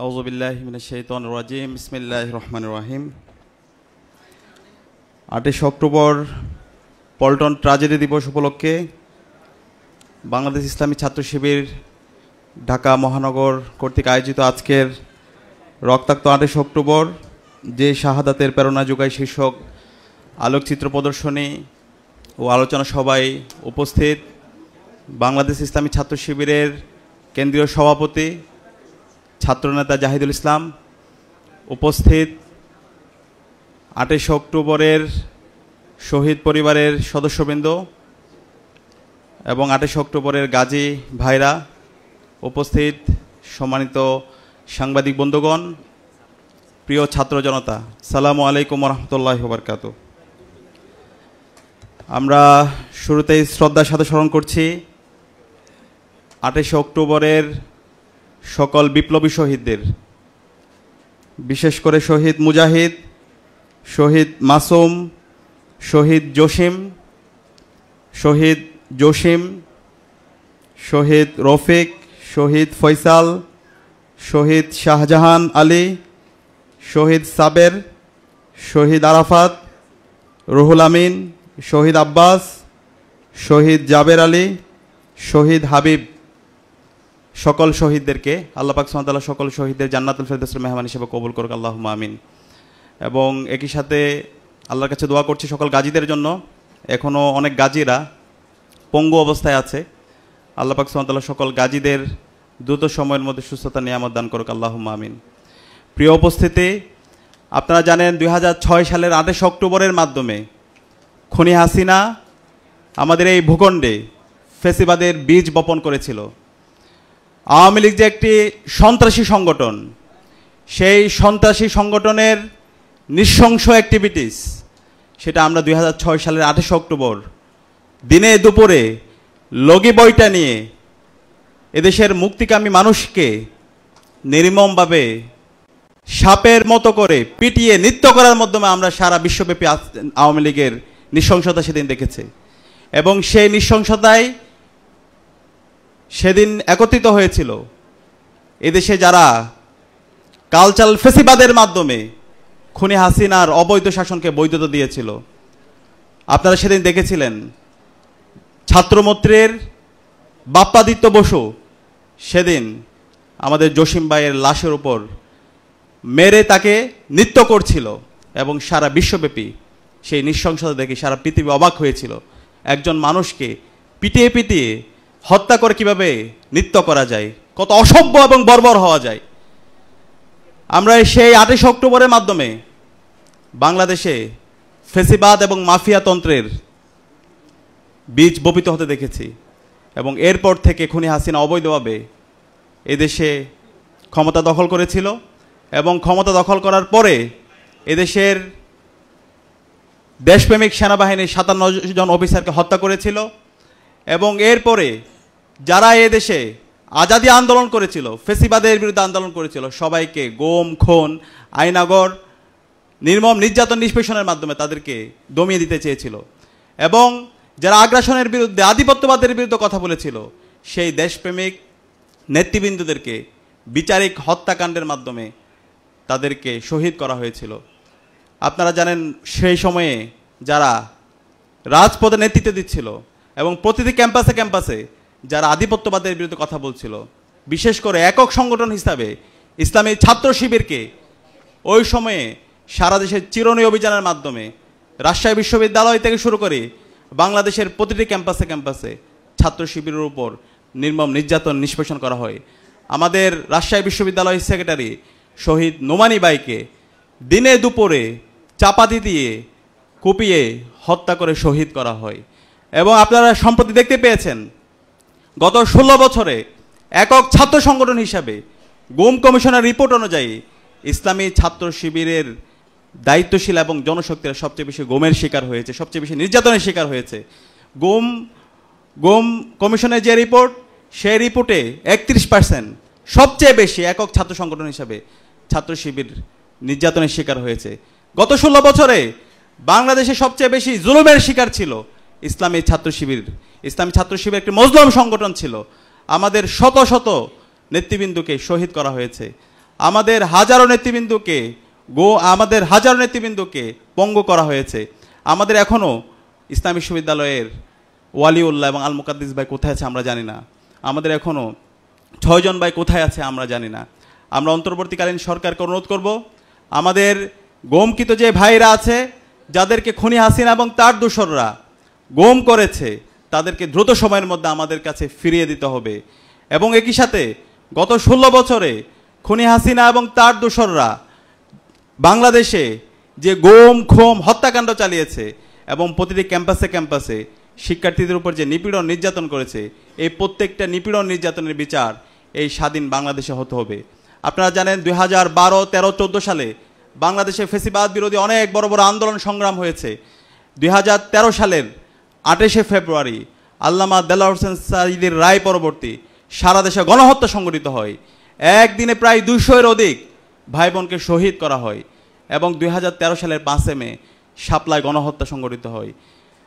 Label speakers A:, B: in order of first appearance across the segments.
A: আউযুবিল্লাহি মিনাশ শাইতানির রাজিম বিসমিল্লাহির রহমানির রহিম। 28 অক্টোবর পল্টন ট্র্যাজেডি দিবস উপলক্ষে বাংলাদেশ ইসলামী ছাত্র শিবির ঢাকা মহানগর কর্তৃক আয়োজিত আজকের রক্তাক্ত 28 অক্টোবর যে শাহাদাতের প্রেরণা যোগায় শীর্ষক আলোকচিত্র প্রদর্শনী ও আলোচনা সভায় উপস্থিত বাংলাদেশ ইসলামী ছাত্র শিবিরের কেন্দ্রীয় সভাপতি ছাত্রনেতা জাহিদুল ইসলাম, উপস্থিত 28 অক্টোবরের শহীদ পরিবারের সদস্যবৃন্দ এবং 28 অক্টোবরের গাজী ভাইরা, উপস্থিত সম্মানিত সাংবাদিক বন্ধুগণ, প্রিয় ছাত্র জনতা, আসসালামু আলাইকুম ওয়া রাহমাতুল্লাহি ওয়া বারাকাতুহু। আমরা শুরুতেই শ্রদ্ধার সাথে স্মরণ করছি 28 অক্টোবরের সকল বিপ্লবী শহীদদের, বিশেষ করে শহীদ মুজাহিদ, শহীদ মাসুম, শহীদ জসিম, শহীদ রফিক, শহীদ ফয়সাল, শহীদ শাহজাহান আলী, শহীদ সাবের, শহীদ আরাফাত, রুহুল আমিন, শহীদ আব্বাস, শহীদ জাবের আলী, শহীদ হাবিব, সকল শহীদদেরকে আল্লাহ পাক সুবহানাহু ওয়া তাআলা সকল শহীদদের জান্নাতুল ফেরদৌসের মেহমান হিসেবে কবুল করুক, আল্লাহুম্মা আমিন। এবং একই সাথে আল্লাহর কাছে দোয়া করছি সকল গাজীদের জন্য। এখনও অনেক গাজীরা পঙ্গু অবস্থায় আছে, আল্লাহ পাক সুবহানাহু ওয়া তাআলা সকল গাজীদের দ্রুত সময়ের মধ্যে সুস্থতা নিয়ামত দান করুক, আল্লাহুম্মা আমিন। প্রিয় উপস্থিতি, আপনারা জানেন 2006 সালের 28 অক্টোবরের মাধ্যমে খুনি হাসিনা আমাদের এই ভূখণ্ডে ফ্যাসিবাদের বীজ বপন করেছিল। আওয়ামী লীগ যে একটি সন্ত্রাসী সংগঠন, সেই সন্ত্রাসী সংগঠনের নৃশংস অ্যাক্টিভিটিস সেটা আমরা 2006 সালের 28 অক্টোবর দিনে দুপুরে লগি বইটা নিয়ে এদেশের মুক্তিকামী মানুষকে নির্মমভাবে সাপের মতো করে পিটিয়ে নৃত্য করার মাধ্যমে আমরা সারা বিশ্বব্যাপী আওয়ামী লীগের নৃশংসতা সেদিন দেখেছি। এবং সেই নৃশংসতায় সেদিন একত্রিত হয়েছিল এদেশে যারা কালচারাল ফেসিবাদের মাধ্যমে খুনি হাসিনার অবৈধ শাসনকে বৈধতা দিয়েছিল। আপনারা সেদিন দেখেছিলেন ছাত্রমৈত্রের বাপ্পাদিত্য বসু সেদিন আমাদের জসিম ভাইয়ের লাশের উপর মেরে তাকে নৃত্য করছিল এবং সারা বিশ্বব্যাপী সেই নৃশংসতা দেখে সারা পৃথিবী অবাক হয়েছিল। একজন মানুষকে পিটিয়ে পিটিয়ে হত্যা করে কিভাবে নৃত্য করা যায়, কত অসভ্য এবং বর্বর হওয়া যায়। আমরা সেই 28 অক্টোবরের মাধ্যমে বাংলাদেশে ফেসিবাদ এবং মাফিয়াতন্ত্রের বীজ বপিত হতে দেখেছি। এবং এরপর থেকে খুনি হাসিনা অবৈধভাবে এদেশে ক্ষমতা দখল করেছিল এবং ক্ষমতা দখল করার পরে এদেশের দেশপ্রেমিক সেনাবাহিনীর 57 জন অফিসারকে হত্যা করেছিল। এবং এরপরে যারা এদেশে আজাদি আন্দোলন করেছিল, ফেসিবাদের বিরুদ্ধে আন্দোলন করেছিল, সবাইকে গুম, খুন, আয়নাগর, নির্মম নির্যাতন নিষ্পেষণের মাধ্যমে তাদেরকে দমিয়ে দিতে চেয়েছিল। এবং যারা আগ্রাসনের বিরুদ্ধে, আধিপত্যবাদের বিরুদ্ধে কথা বলেছিল, সেই দেশপ্রেমিক নেতৃবৃন্দদেরকে বিচারিক হত্যাকাণ্ডের মাধ্যমে তাদেরকে শহীদ করা হয়েছিল। আপনারা জানেন সেই সময়ে যারা রাজপথে নেতৃত্ব দিচ্ছিল এবং প্রতিটি ক্যাম্পাসে ক্যাম্পাসে যারা আধিপত্যবাদের বিরুদ্ধে কথা বলছিল, বিশেষ করে একক সংগঠন হিসাবে ইসলামী ছাত্র শিবিরকে ওই সময়ে সারা দেশের চিরুনি অভিযানের মাধ্যমে রাজশাহী বিশ্ববিদ্যালয় থেকে শুরু করে বাংলাদেশের প্রতিটি ক্যাম্পাসে ক্যাম্পাসে ছাত্র শিবিরের উপর নির্মম নির্যাতন নিষ্পেষণ করা হয়। আমাদের রাজশাহী বিশ্ববিদ্যালয়ের সেক্রেটারি শহীদ নোমানী বাইকে দিনে দুপুরে চাপাতি দিয়ে কুপিয়ে হত্যা করে শহীদ করা হয়। এবং আপনারা সম্প্রতি দেখতে পেয়েছেন গত 16 বছরে একক ছাত্র সংগঠন হিসাবে গুম কমিশনের রিপোর্ট অনুযায়ী ইসলামী ছাত্র শিবিরের দায়িত্বশীল এবং জনশক্তিরা সবচেয়ে বেশি গুমের শিকার হয়েছে, সবচেয়ে বেশি নির্যাতনের শিকার হয়েছে। গুম কমিশনের যে রিপোর্ট, সেই রিপোর্টে 31% সবচেয়ে বেশি একক ছাত্র সংগঠন হিসাবে ছাত্র শিবির নির্যাতনের শিকার হয়েছে। গত 16 বছরে বাংলাদেশে সবচেয়ে বেশি জুলুমের শিকার ছিল ইসলামী ছাত্র শিবির। ইসলামী ছাত্র শিবির একটি মজলুম সংগঠন ছিল। আমাদের শত শত নেতৃবৃন্দকে শহীদ করা হয়েছে। আমাদের হাজারো নেতৃবৃন্দকে পঙ্গু করা হয়েছে। আমাদের এখনও ইসলামী বিশ্ববিদ্যালয়ের ওয়ালিউল্লাহ এবং আল মুকাদ্দিস ভাই কোথায় আছে আমরা জানি না। আমাদের এখনও 6 জন ভাই কোথায় আছে আমরা জানি না। আমরা অন্তর্বর্তীকালীন সরকারকে অনুরোধ করব, আমাদের গোমকৃত যে ভাইরা আছে, যাদেরকে খুনি হাসিনা এবং তার দোসররা গোম করেছে, তাদেরকে দ্রুত সময়ের মধ্যে আমাদের কাছে ফিরিয়ে দিতে হবে। এবং একই সাথে গত 16 বছরে খুনি হাসিনা এবং তার দোসররা বাংলাদেশে যে গোম খোম হত্যাকাণ্ড চালিয়েছে এবং প্রতিটি ক্যাম্পাসে শিক্ষার্থীদের উপর যে নিপীড়ন নির্যাতন করেছে, এই প্রত্যেকটা নিপীড়ন নির্যাতনের বিচার এই স্বাধীন বাংলাদেশে হতে হবে। আপনারা জানেন 2012, 13, 14 সালে বাংলাদেশে ফেসিবাদ বিরোধী অনেক বড় বড় আন্দোলন সংগ্রাম হয়েছে। 2013 সালের 28শে ফেব্রুয়ারি আল্লামা দেলোয়ার হোসেন সাঈদীর রায় পরবর্তী সারা দেশে গণহত্যা সংঘটিত হয়। একদিনে প্রায় 200-এর অধিক ভাই বোনকে শহীদ করা হয় এবং 2013 সালের 5 মে শাপলায় গণহত্যা সংঘটিত হয়।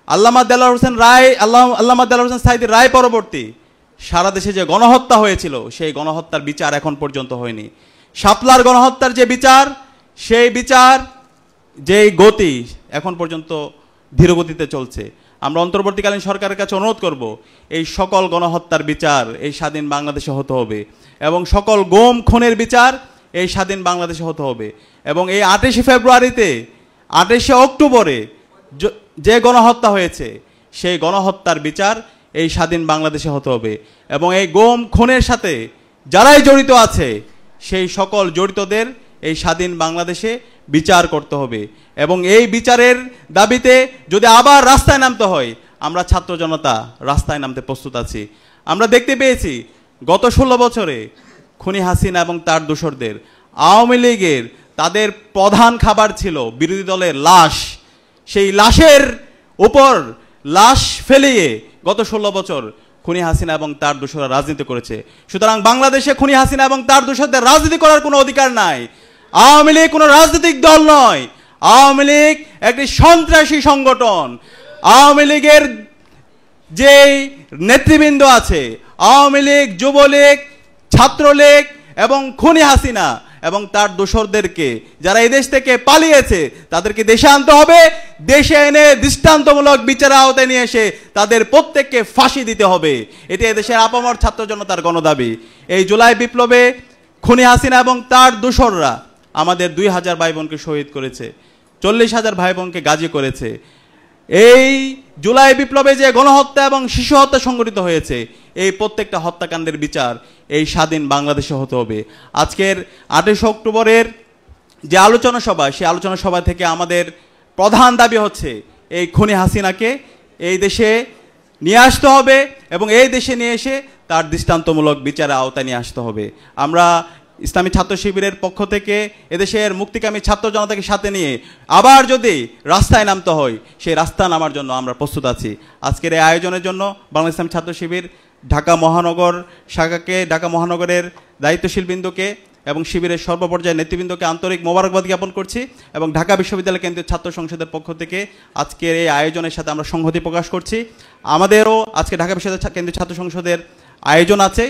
A: আল্লামা দেলোয়ার হোসেন সাঈদীর রায় পরবর্তী সারা দেশে যে গণহত্যা হয়েছিল, সেই গণহত্যার বিচার এখন পর্যন্ত হয়নি। শাপলার গণহত্যার যে বিচার, সেই বিচার যেই গতি এখন পর্যন্ত ধীরগতিতে চলছে। আমরা অন্তর্বর্তীকালীন সরকারের কাছে অনুরোধ করব, এই সকল গণহত্যার বিচার এই স্বাধীন বাংলাদেশে হতে হবে এবং সকল গোম খুনের বিচার এই স্বাধীন বাংলাদেশে হতে হবে। এবং এই 28শে ফেব্রুয়ারিতে 28শে অক্টোবরে যে গণহত্যা হয়েছে, সেই গণহত্যার বিচার এই স্বাধীন বাংলাদেশে হতে হবে এবং এই গোম খুনের সাথে যারাই জড়িত আছে, সেই সকল জড়িতদের এই স্বাধীন বাংলাদেশে বিচার করতে হবে। এবং এই বিচারের দাবিতে যদি আবার রাস্তায় নামতে হয়, আমরা ছাত্র জনতা রাস্তায় নামতে প্রস্তুত আছি। আমরা দেখতে পেয়েছি গত 16 বছরে খুনি হাসিনা এবং তার দোসরদের আওয়ামী লীগের তাদের প্রধান খাবার ছিল বিরোধী দলের লাশ। সেই লাশের উপর লাশ ফেলিয়ে গত 16 বছর খুনি হাসিনা এবং তার দোসররা রাজনীতি করেছে। সুতরাং বাংলাদেশে খুনি হাসিনা এবং তার দোসরদের রাজনীতি করার কোনো অধিকার নাই। আওয়ামী লীগ কোনো রাজনৈতিক দল নয়, আওয়ামী লীগ একটি সন্ত্রাসী সংগঠন। আওয়ামী লীগের যেই নেতৃবৃন্দ আছে, আওয়ামী লীগ, যুবলীগ, ছাত্রলীগ এবং খুনি হাসিনা এবং তার দোসরদেরকে যারা এই দেশ থেকে পালিয়েছে, তাদেরকে দেশে আনতে হবে। দেশে এনে দৃষ্টান্তমূলক বিচারের আওতায় নিয়ে এসে তাদের প্রত্যেককে ফাঁসি দিতে হবে। এটি এদেশের আপামর ছাত্র জনতার গণদাবি। এই জুলাই বিপ্লবে খুনি হাসিনা এবং তার দোসররা আমাদের 2000 ভাই বোনকে শহীদ করেছে, 40,000 ভাই বোনকে গাজী করেছে। এই জুলাই বিপ্লবে যে গণহত্যা এবং শিশু হত্যা সংঘটিত হয়েছে, এই প্রত্যেকটা হত্যাকাণ্ডের বিচার এই স্বাধীন বাংলাদেশে হতে হবে। আজকের 28 অক্টোবরের যে আলোচনা সভা, সেই আলোচনা সভা থেকে আমাদের প্রধান দাবি হচ্ছে এই খুনি হাসিনাকে এই দেশে নিয়ে আসতে হবে এবং এই দেশে নিয়ে এসে তার দৃষ্টান্তমূলক বিচারের আওতায় নিয়ে আসতে হবে। আমরা ইসলামী ছাত্র শিবিরের পক্ষ থেকে এদেশের মুক্তিকামী ছাত্র জনতাকে সাথে নিয়ে আবার যদি রাস্তায় নামতে হয়, সেই রাস্তায় নামার জন্য আমরা প্রস্তুত আছি। আজকের এই আয়োজনের জন্য বাংলাদেশ ইসলামী ছাত্র শিবির ঢাকা মহানগর শাখাকে, ঢাকা মহানগরের দায়িত্বশীল বৃন্দকে এবং শিবিরের সর্বপর্যায়ের নেতৃবৃন্দকে আন্তরিক মোবারকবাদ জ্ঞাপন করছি এবং ঢাকা বিশ্ববিদ্যালয় কেন্দ্রীয় ছাত্র সংসদের পক্ষ থেকে আজকের এই আয়োজনের সাথে আমরা সংহতি প্রকাশ করছি। আমাদেরও আজকে ঢাকা বিশ্ববিদ্যালয় কেন্দ্রীয় ছাত্র সংসদের আয়োজন আছে।